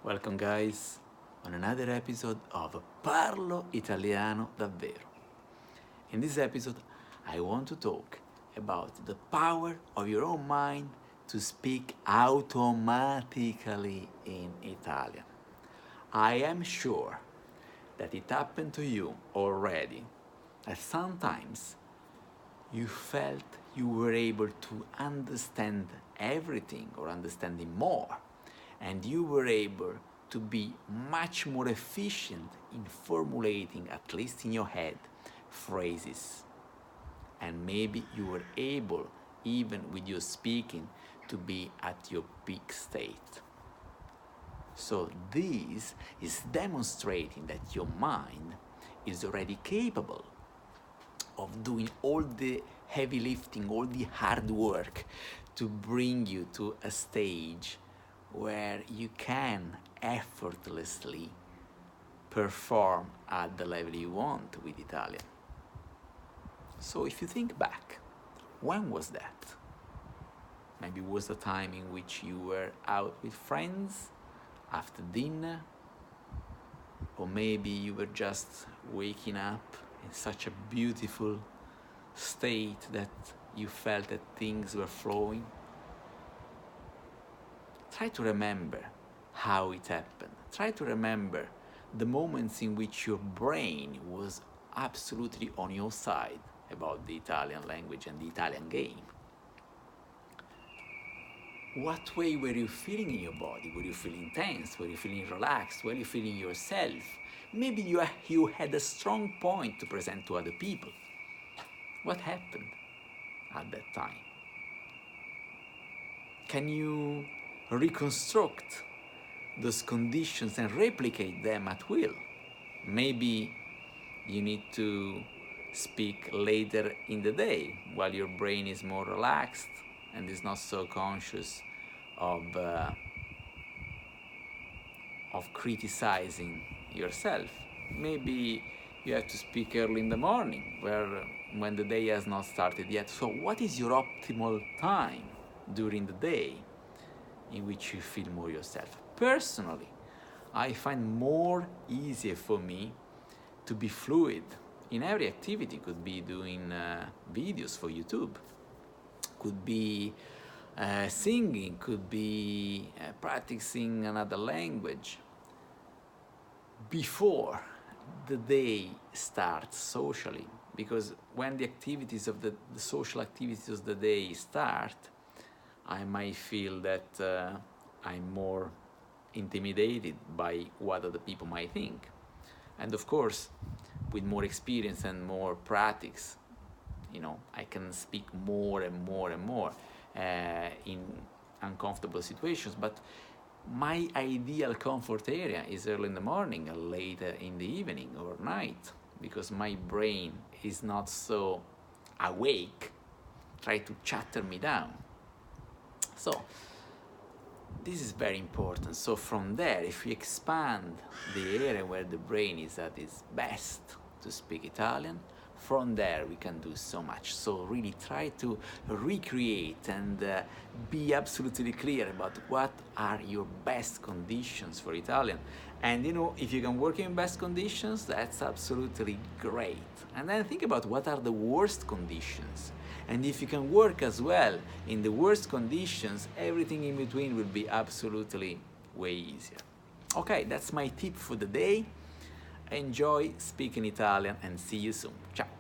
Welcome guys on another episode of Parlo Italiano Davvero. In this episode I want to talk about the power of your own mind to speak automatically in Italian. I am sure that it happened to you already, that sometimes you felt you were able to understand everything or understanding more, and you were able to be much more efficient in formulating, at least in your head, phrases. And maybe you were able, even with your speaking, to be at your peak state. So this is demonstrating that your mind is already capable of doing all the heavy lifting, all the hard work to bring you to a stage where you can effortlessly perform at the level you want with Italian. So if you think back, when was that? Maybe it was the time in which you were out with friends after dinner, or maybe you were just waking up in such a beautiful state that you felt that things were flowing. Try to remember how it happened. Try to remember the moments in which your brain was absolutely on your side about the Italian language and the Italian game. What way were you feeling in your body? Were you feeling tense? Were you feeling relaxed? Were you feeling yourself? Maybe you had a strong point to present to other people. What happened at that time? Can you reconstruct those conditions and replicate them at will? Maybe you need to speak later in the day while your brain is more relaxed and is not so conscious of criticizing yourself. Maybe you have to speak early in the morning when the day has not started yet. So what is your optimal time during the day in which you feel more yourself? Personally, I find more easier for me to be fluid in every activity. Could be doing videos for YouTube, could be singing, could be practicing another language before the day starts socially, because when the activities of the social activities of the day start, I might feel that I'm more intimidated by what other people might think. And of course, with more experience and more practice, I can speak more and more and more in uncomfortable situations. But my ideal comfort area is early in the morning or later in the evening or night, because my brain is not so awake, try to chatter me down. So this is very important. So from there, if we expand the area where the brain is at its best to speak Italian, from there we can do so much. So really try to recreate and be absolutely clear about what are your best conditions for Italian. And if you can work in best conditions, that's absolutely great. And then think about what are the worst conditions. And if you can work as well in the worst conditions, everything in between will be absolutely way easier. Okay, that's my tip for the day. Enjoy speaking Italian and see you soon. Ciao!